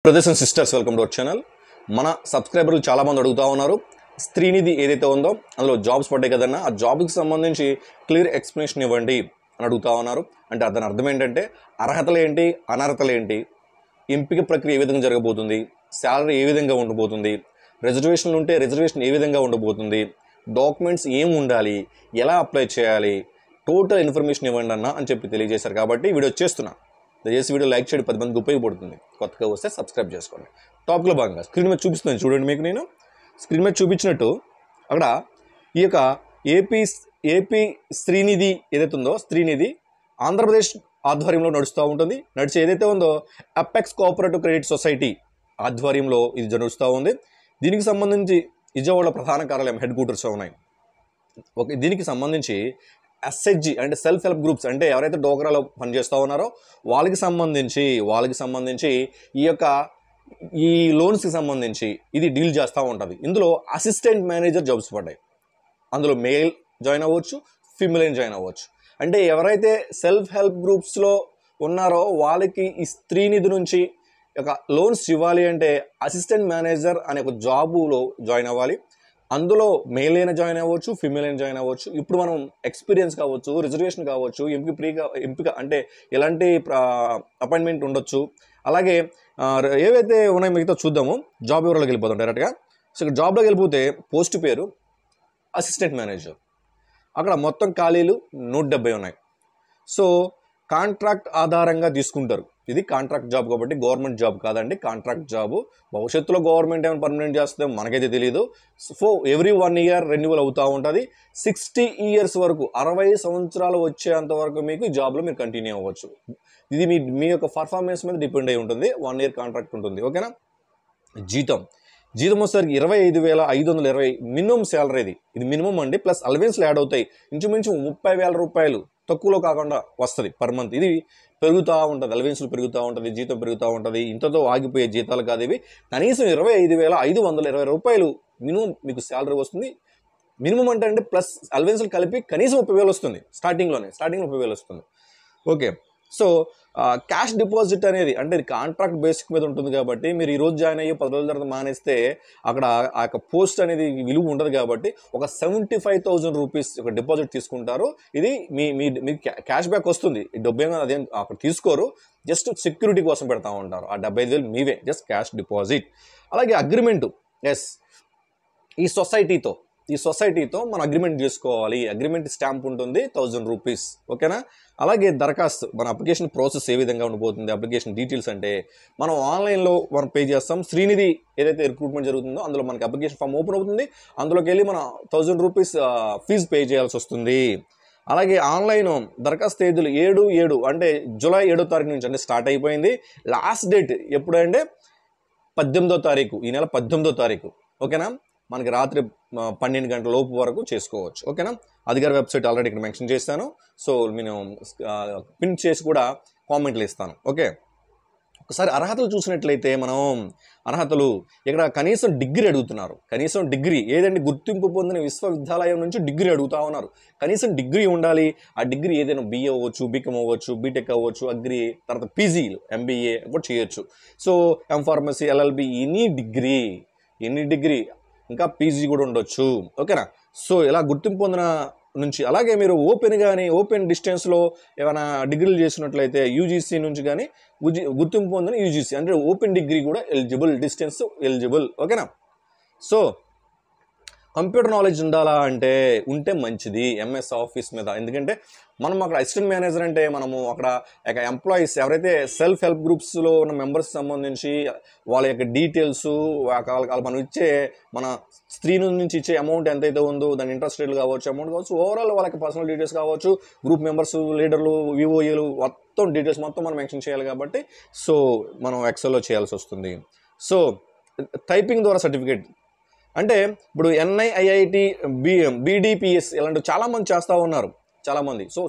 Brothers and sisters welcome to our channel. మన సబ్స్క్రైబర్లు చాలామంది అడుగుతూ ఉన్నారు, స్త్రీనిధి ఏదైతే ఉందో అందులో జాబ్స్ పడ్డాయి కదన్నా, ఆ జాబ్కి సంబంధించి క్లియర్ ఎక్స్ప్లెనేషన్ ఇవ్వండి అని అడుగుతూ ఉన్నారు. అంటే దాని అర్థం ఏంటంటే అర్హతలు ఏంటి, అనర్హతలు ఏంటి, ఎంపిక ప్రక్రియ ఏ విధంగా జరగబోతుంది, శాలరీ ఏ విధంగా ఉండబోతుంది, రిజర్వేషన్లు ఉంటే రిజర్వేషన్ ఏ విధంగా ఉండబోతుంది, డాక్యుమెంట్స్ ఏం ఉండాలి, ఎలా అప్లై చేయాలి, టోటల్ ఇన్ఫర్మేషన్ ఇవ్వండి అన్న అని చెప్పి తెలియజేశారు. కాబట్టి వీడియో చేస్తున్నా. దయచేసి వీడియో లైక్ చేయడం 10 మందికి ఉపయోగపడుతుంది. కొత్తగా వస్తే సబ్స్క్రైబ్ చేసుకోండి. టాపిక్లో భాగంగా స్క్రీన్ మీద చూపిస్తున్నాను చూడండి. మీకు నేను స్క్రీన్ మీద చూపించినట్టు అక్కడ ఈ యొక్క ఏపీ స్త్రీనిధి ఏదైతే ఉందో, స్త్రీనిధి ఆంధ్రప్రదేశ్ ఆధ్వర్యంలో నడుస్తూ ఉంటుంది. నడిచే ఏదైతే ఉందో అపెక్స్ కోఆపరేటివ్ క్రెడిట్ సొసైటీ ఆధ్వర్యంలో ఇది నడుస్తూ ఉంది. దీనికి సంబంధించి విజయవాడ ప్రధాన కార్యాలయం హెడ్ క్వార్టర్స్ ఉన్నాయి. ఓకే, దీనికి సంబంధించి ఎస్హెచ్జి అంటే సెల్ఫ్ హెల్ప్ గ్రూప్స్, అంటే ఎవరైతే డోగ్రాలో పనిచేస్తూ ఉన్నారో వాళ్ళకి సంబంధించి ఈ లోన్స్కి సంబంధించి ఇది డీల్ చేస్తూ ఉంటుంది. ఇందులో అసిస్టెంట్ మేనేజర్ జాబ్స్ పడ్డాయి. అందులో మేల్ జాయిన్ అవ్వచ్చు, ఫీమేల్ జాయిన్ అవ్వచ్చు. అంటే ఎవరైతే సెల్ఫ్ హెల్ప్ గ్రూప్స్లో ఉన్నారో వాళ్ళకి ఈ స్త్రీనిధి నుంచి లోన్స్ ఇవ్వాలి అంటే అసిస్టెంట్ మేనేజర్ అనే ఒక జాబులో జాయిన్ అవ్వాలి. అందులో మేల్ అయినా జాయిన్ అవ్వచ్చు, ఫీమేల్ అయినా జాయిన్ అవ్వచ్చు. ఇప్పుడు మనం ఎక్స్పీరియన్స్ కావచ్చు, రిజర్వేషన్ కావచ్చు, ఎంపిక అంటే ఎలాంటి అపాయింట్మెంట్ ఉండొచ్చు. అలాగే ఏవైతే ఉన్నాయో మిగతా చూద్దాము. జాబ్ వివరాలకు వెళ్ళిపోతాం డైరెక్ట్గా. సో ఇక్కడ జాబ్లోకి వెళ్ళిపోతే పోస్ట్ పేరు అసిస్టెంట్ మేనేజర్. అక్కడ మొత్తం ఖాళీలు 170 ఉన్నాయి. సో కాంట్రాక్ట్ ఆధారంగా తీసుకుంటారు. ఇది కాంట్రాక్ట్ జాబ్ కాబట్టి గవర్నమెంట్ జాబ్ కాదండి, కాంట్రాక్ట్ జాబు. భవిష్యత్తులో గవర్నమెంట్ ఏమైనా పర్మనెంట్ చేస్తుందో మనకైతే తెలియదు. సో ఎవ్రీ 1 ఇయర్ రెన్యువల్ అవుతూ ఉంటుంది. 60 ఇయర్స్ వరకు, 60 సంవత్సరాలు వచ్చేంత వరకు మీకు ఈ జాబ్లో మీరు కంటిన్యూ అవ్వచ్చు. ఇది మీ యొక్క పర్ఫార్మెన్స్ మీద డిపెండ్ అయి ఉంటుంది. 1 ఇయర్ కాంట్రాక్ట్ ఉంటుంది. ఓకేనా. జీతం వచ్చేసరికి 25,520 మినిమం శాలరీ. ఇది మినిమం అండి, ప్లస్ అలవెన్స్లు యాడ్ అవుతాయి. ఇంచుమించు 30,000 రూపాయలు తక్కువలో కాకుండా వస్తుంది పర్ మంత్. ఇది పెరుగుతూ ఉంటుంది, అలవెన్స్లు పెరుగుతూ ఉంటుంది, జీతం పెరుగుతూ ఉంటుంది. ఇంతతో ఆగిపోయే జీతాలు కాదు ఇవి. కనీసం 25,520 రూపాయలు మినిమం మీకు శాలరీ వస్తుంది. మినిమం అంటే ప్లస్ అలవెన్స్లు కలిపి కనీసం 30,000 వస్తుంది. స్టార్టింగ్లో 30,000 వస్తుంది. ఓకే. సో క్యాష్ డిపాజిట్ అనేది అంటే కాంట్రాక్ట్ బేసిక్ మీద ఉంటుంది కాబట్టి మీరు ఈరోజు జాయిన్ అయ్యి 10 రోజుల తర్వాత మానేస్తే అక్కడ ఆ యొక్క పోస్ట్ అనేది విలువ ఉండదు. కాబట్టి ఒక 75,000 రూపీస్ ఒక డిపాజిట్ తీసుకుంటారు. ఇది మీ క్యాష్ బ్యాక్ వస్తుంది. ఈ డబ్బు ఏమైనా అదేం అక్కడ తీసుకోరు, జస్ట్ సెక్యూరిటీ కోసం పెడతా ఉంటారు. ఆ 75,000 మీవే, జస్ట్ క్యాష్ డిపాజిట్. అలాగే అగ్రిమెంటు, ఎస్, ఈ సొసైటీతో మనం అగ్రిమెంట్ చేసుకోవాలి. అగ్రిమెంట్ స్టాంప్ ఉంటుంది, 1000 రూపీస్. ఓకేనా. అలాగే దరఖాస్తు, మన అప్లికేషన్ ప్రాసెస్ ఏ విధంగా ఉండబోతుంది, అప్లికేషన్ డీటెయిల్స్ అంటే మనం ఆన్లైన్లో మనం పే చేస్తాం. స్త్రీనిధి ఏదైతే రిక్రూట్మెంట్ జరుగుతుందో అందులో మనకి అప్లికేషన్ ఫామ్ ఓపెన్ అవుతుంది. అందులోకి వెళ్ళి మనం 1000 రూపీస్ ఫీజు పే చేయాల్సి వస్తుంది. అలాగే ఆన్లైన్ దరఖాస్తు తేదీలు 7/7 అంటే జూలై 7వ తారీఖు నుంచి అంటే స్టార్ట్ అయిపోయింది. లాస్ట్ డేట్ ఎప్పుడంటే 18వ తారీఖు, ఈ నెల 18వ తారీఖు. ఓకేనా. మనకి రాత్రి 12 గంటల లోపు వరకు చేసుకోవచ్చు. ఓకేనా. అధికార వెబ్సైట్ ఆల్రెడీ ఇక్కడ మెన్షన్ చేస్తాను. సో నేను పిన్ చేసి కూడా కామెంట్లు ఇస్తాను. ఓకే. ఒకసారి అర్హతలు చూసినట్లయితే మనం అర్హతలు ఇక్కడ కనీసం డిగ్రీ అడుగుతున్నారు. కనీసం డిగ్రీ ఏదంటే గుర్తింపు పొందిన విశ్వవిద్యాలయం నుంచి డిగ్రీ అడుగుతూ ఉన్నారు. కనీసం డిగ్రీ ఉండాలి. ఆ డిగ్రీ ఏదైనా BA అవ్వచ్చు, బీకామ్ అవ్వచ్చు, బీటెక్ అవ్వచ్చు, అగ్రి, తర్వాత పీజీలు MBA కూడా చేయొచ్చు. So M Pharmacy, LLB, any degree, ఇంకా పీజీ కూడా ఉండొచ్చు. ఓకేనా. సో ఇలా గుర్తింపు పొందిన నుంచి, అలాగే మీరు ఓపెన్ డిస్టెన్స్లో ఏమైనా డిగ్రీలు చేసినట్లయితే UGC నుంచి కానీ గుర్తింపు పొందిన UGC అంటే ఓపెన్ డిగ్రీ కూడా ఎలిజిబుల్, డిస్టెన్స్ ఎలిజిబుల్. ఓకేనా. సో కంప్యూటర్ నాలెడ్జ్ ఉండాలా అంటే ఉంటే మంచిది, MS ఆఫీస్ మీద. ఎందుకంటే మనం అక్కడ అసిస్టెంట్ మేనేజర్ అంటే మనము అక్కడ ఎంప్లాయీస్ ఎవరైతే సెల్ఫ్ హెల్ప్ గ్రూప్స్లో ఉన్న మెంబర్స్కి సంబంధించి వాళ్ళ యొక్క డీటెయిల్స్, మనం ఇచ్చే మన స్త్రీ నుంచి ఇచ్చే అమౌంట్ ఎంతైతే ఉందో దాని ఇంట్రెస్ట్ రేట్లు కావచ్చు, అమౌంట్ కావచ్చు, ఓవరాల్ వాళ్ళకి పర్సనల్ డీటెయిల్స్ కావచ్చు, గ్రూప్ మెంబర్స్, లీడర్లు, VOAలు మొత్తం డీటెయిల్స్ మొత్తం మనం మెన్షన్ చేయాలి. కాబట్టి సో మనం ఎక్సెల్లో చేయాల్సి వస్తుంది. సో టైపింగ్ ద్వారా సర్టిఫికేట్ అంటే ఇప్పుడు NIIIT, BDPS ఇలాంటివి చాలామంది చేస్తూ ఉన్నారు చాలామంది. సో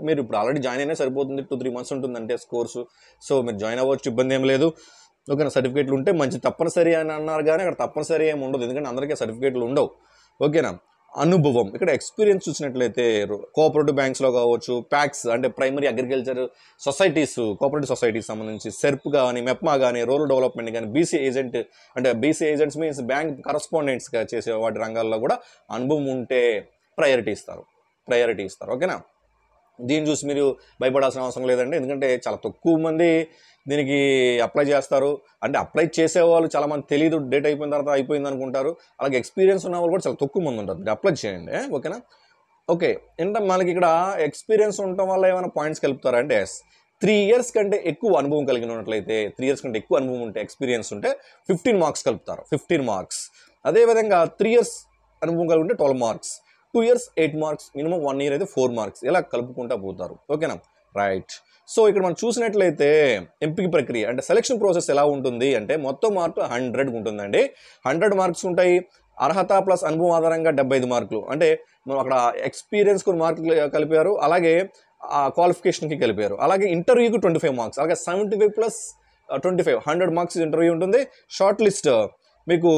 మీరు ఇప్పుడు ఆల్రెడీ జాయిన్ అయినా సరిపోతుంది. 2-3 months ఉంటుందంటే కోర్సు. సో మీరు జాయిన్ అవ్వచ్చు, ఇబ్బంది ఏం లేదు. ఓకేనా. సర్టిఫికేట్లు ఉంటే మంచి, తప్పనిసరి అని అన్నారు కానీ అక్కడ తప్పనిసరి ఏమి ఉండదు. ఎందుకంటే అందరికీ సర్టిఫికేట్లు ఉండవు. ఓకేనా. అనుభవం. ఇక్కడ ఎక్స్పీరియన్స్ చూసినట్లయితే కోఆపరేటివ్ బ్యాంక్స్లో కావచ్చు, ప్యాక్స్ అంటే primary agriculture societies, cooperative societies సంబంధించి సెర్ప్ కానీ, మెప్మా కానీ, రూరల్ డెవలప్మెంట్ కానీ, బీసీ ఏజెంట్ అంటే బీసీ ఏజెంట్స్ మీన్స్ బ్యాంక్ కరస్పాండెంట్స్గా చేసే వాటి రంగాల్లో కూడా అనుభవం ఉంటే ప్రయారిటీ ఇస్తారు. ఓకేనా? దీన్ని చూసి మీరు భయపడాల్సిన అవసరం లేదండి, ఎందుకంటే చాలా తక్కువ మంది దీనికి అప్లై చేస్తారు. అంటే అప్లై చేసేవాళ్ళు చాలామంది తెలియదు, డేట్ అయిపోయిన తర్వాత అయిపోయింది అనుకుంటారు. అలాగే ఎక్స్పీరియన్స్ ఉన్న వాళ్ళు కూడా చాలా తక్కువ మంది ఉంటారు. మీరు అప్లై చేయండి. ఓకేనా? ఓకే, అంటే మనకి ఇక్కడ ఎక్స్పీరియన్స్ ఉండటం వల్ల ఏమైనా పాయింట్స్ కలుపుతారా అంటే 3 years కంటే ఎక్కువ అనుభవం కలిగి ఉన్నట్లయితే, 3 years కంటే ఎక్కువ అనుభవం ఉంటే, ఎక్స్పీరియన్స్ ఉంటే 15 marks కలుపుతారు. 15 marks. అదేవిధంగా 3 years అనుభవం కలిగి ఉంటే 12 marks, 2 years 8 marks, minimum 1 year అయితే 4 marks, ఇలా కలుపుకుంటూ పోతారు. ఓకేనా? రైట్. సో ఇక్కడ మనం చూసినట్లయితే ఎంపిక ప్రక్రియ అంటే సెలక్షన్ ప్రాసెస్ ఎలా ఉంటుంది అంటే మొత్తం మార్కులు 100 ఉంటుందండి. 100 marks ఉంటాయి. అర్హత ప్లస్ అనుభవం ఆధారంగా 75 marks. అంటే మనం అక్కడ ఎక్స్పీరియన్స్ కొన్ని మార్కులు కలిపారు, అలాగే క్వాలిఫికేషన్కి కలిపారు, అలాగే ఇంటర్వ్యూకి 25 marks, అలాగే 75 + 25 100 marks ఇంటర్వ్యూ ఉంటుంది. షార్ట్ లిస్ట్ మీకు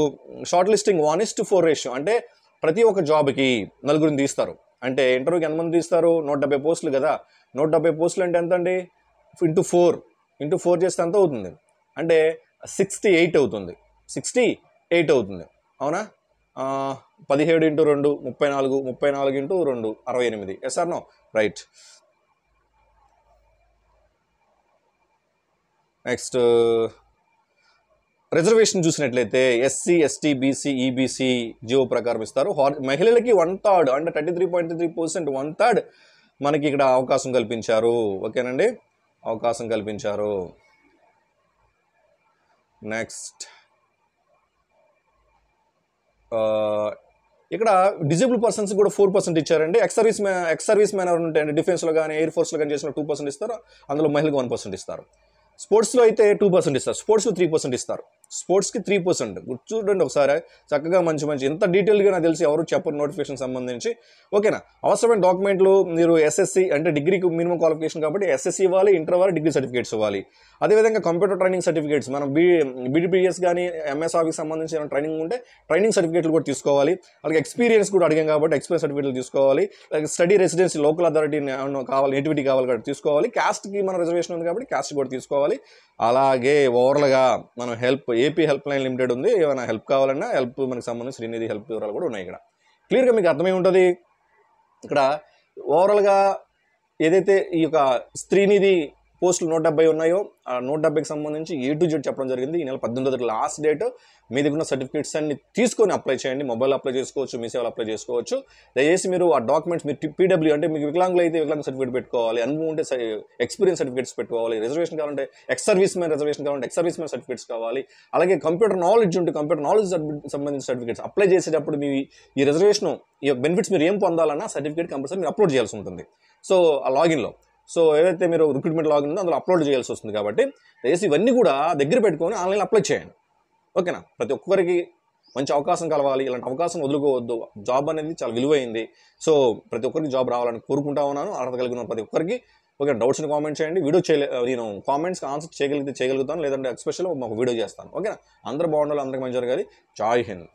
షార్ట్ లిస్టింగ్ 1:4 రేషియో, అంటే ప్రతి ఒక్క జాబ్కి 4 తీస్తారు. అంటే ఇంటర్వ్యూకి ఎంతమంది తీస్తారు? 170 పోస్టులు కదా. 170 పోస్టులు అంటే ఎంత అండి? ఇంటూ 4 చేస్తే ఎంత అవుతుంది అంటే 68 అవుతుంది. 68 అవుతుంది, అవునా? 17 × 2 34, 34 × 2 68. Yes or no? Right. Next reservation చూసినట్లయితే SC, ST, BC, EBC GO ప్రకారం ఇస్తారు. మహిళలకి 1/3 అంటే 33.3% 1/3 మనకి ఇక్కడ అవకాశం కల్పించారు. ఓకేనండి? అవకాశం కల్పించారు. నెక్స్ట్ ఇక్కడ డిజేబుల్ పర్సన్స్ కూడా 4% ఇచ్చారండి. ఎక్స్ సర్వీస్ మ్యాన్ ఎవరు ఉంటాయండి, డిఫెన్స్లో కానీ ఎయిర్ ఫోర్స్లో కానీ చేసిన 2% ఇస్తారు. అందులో మహిళలకు 1% ఇస్తారు. స్పోర్ట్స్లో అయితే 2% ఇస్తారు. స్పోర్ట్స్లో 3% ఇస్తారు. స్పోర్ట్స్కి 3%. చూడండి ఒకసారి చక్కగా మంచి ఇంత డీటెయిల్గా నాకు తెలిసి ఎవరు చెప్పరు నోటిఫికేషన్ సంబంధించి. ఓకేనా? అవసరమైన డాక్యుమెంట్లు మీరు ఎస్ఎస్సి అంటే డిగ్రీకి మినిమం క్వాలిఫికేషన్ కాబట్టి ఎస్ఎస్సి ఇవ్వాలి, ఇంటర్ ఇవ్వాలి, డిగ్రీ సర్టిఫికేట్స్ ఇవ్వాలి. అదేవిధంగా కంప్యూటర్ ట్రైనింగ్ సర్టిఫికేట్స్ మనం బీడీపీఎస్ కానీ ఎంఎస్ ఆఫీస్ సంబంధించి ఏమైనా ట్రైనింగ్ ఉంటే ట్రైనింగ్ సర్టిఫికేట్లు కూడా తీసుకోవాలి. అలాగే ఎక్స్పీరియన్స్ కూడా అడిగాం కాబట్టి ఎక్స్పీరియన్స్ సర్టిఫికేట్లు తీసుకోవాలి. అలాగే స్టడీ రెసిడెన్సీ లోకల్ అథారిటీ కావాలి, నేటివిటీ కావాలి కాబట్టి తీసుకోవాలి. క్యాస్ట్కి మన రిజర్వేషన్ ఉంది కాబట్టి క్యాస్ట్ కూడా తీసుకోవాలి. అలాగే ఓవరాల్గా మనం ఏపీ హెల్ప్ లైన్ లిమిటెడ్ ఉంది. ఏమైనా హెల్ప్ కావాలన్నా హెల్ప్ మనకు సంబంధించి శ్రీనిధి హెల్ప్ వివరాలు కూడా ఉన్నాయి. ఇక్కడ క్లియర్గా మీకు అర్థమై ఉంటుంది. ఇక్కడ ఓవరాల్గా ఏదైతే ఈ యొక్క శ్రీనిధి పోస్టులు 170 ఉన్నాయో ఆ 170కి సంబంధించి A to Z చెప్పడం జరిగింది. ఈ నెల 18వ లాస్ట్ డేట్. మీ దగ్గర ఉన్న సర్టిఫికేట్స్ అన్ని తీసుకొని అప్లై చేయండి. మొబైల్ అప్లై చేసుకోవచ్చు, మీ సేవలు అప్లై చేసుకోవచ్చు. దయచేసి మీరు ఆ డాక్యుమెంట్స్ మీరు పీడబ్ల్యూ అంటే మీకు వికలాంగులు అయితే వికలాంగ సర్టిఫికేట్ పెట్టుకోవాలి, అనుభవం ఉంటే ఎక్స్పీరియన్స్ సర్టిఫికేట్స్ పెట్టుకోవాలి, రిజర్వేషన్ కావాలంటే ఎక్స్ సర్వీస్ మ్యాన్ రిజర్వేషన్ కావాలంటే ఎక్స్ సర్వీస్ మ్యాన్ సర్టిఫికేట్స్ కావాలి. అలాగే కంప్యూటర్ నాలెడ్జ్ ఉంటే కంప్యూటర్ నాలెడ్జ్ సంబంధించిన సర్టిఫికేట్స్ అప్లై చేసేటప్పుడు మీ ఈ రిజర్వేషన్ ఈ బెనిఫిట్స్ మీరు ఏం పొందాలన్నా సర్టిఫికేట్ కంపల్సరీ మీరు అప్లోడ్ చేయాల్సి ఉంటుంది. సో ఆ లాగిన్లో ఏదైతే మీరు రిక్రూట్మెంట్ లాగిన్ ఉందో అందులో అప్లోడ్ చేయాల్సి వస్తుంది. కాబట్టి దయచేసి ఇవన్నీ కూడా దగ్గర పెట్టుకొని ఆన్లైన్లో అప్లై చేయండి. ఓకేనా? ప్రతి ఒక్కరికి మంచి అవకాశం కలవాలి. ఇలాంటి అవకాశం వదులుకోవద్దు. జాబ్ అనేది చాలా విలువైంది. సో ప్రతి ఒక్కరికి జాబ్ రావాలని కోరుకుంటా ఉన్నాను. అర్హత కలిగిన ప్రతి ఒక్కరికి. ఓకే, డౌట్స్ని కామెంట్ చేయండి. నేను కామెంట్స్కి ఆన్సర్ చేయగలుగుతాను, లేదంటే ఎక్స్పెషల్ మాకు వీడియో చేస్తాను. ఓకేనా? అందరూ బాగుండాలి, అందరికీ మంచి జరగాలి. జై హింద్.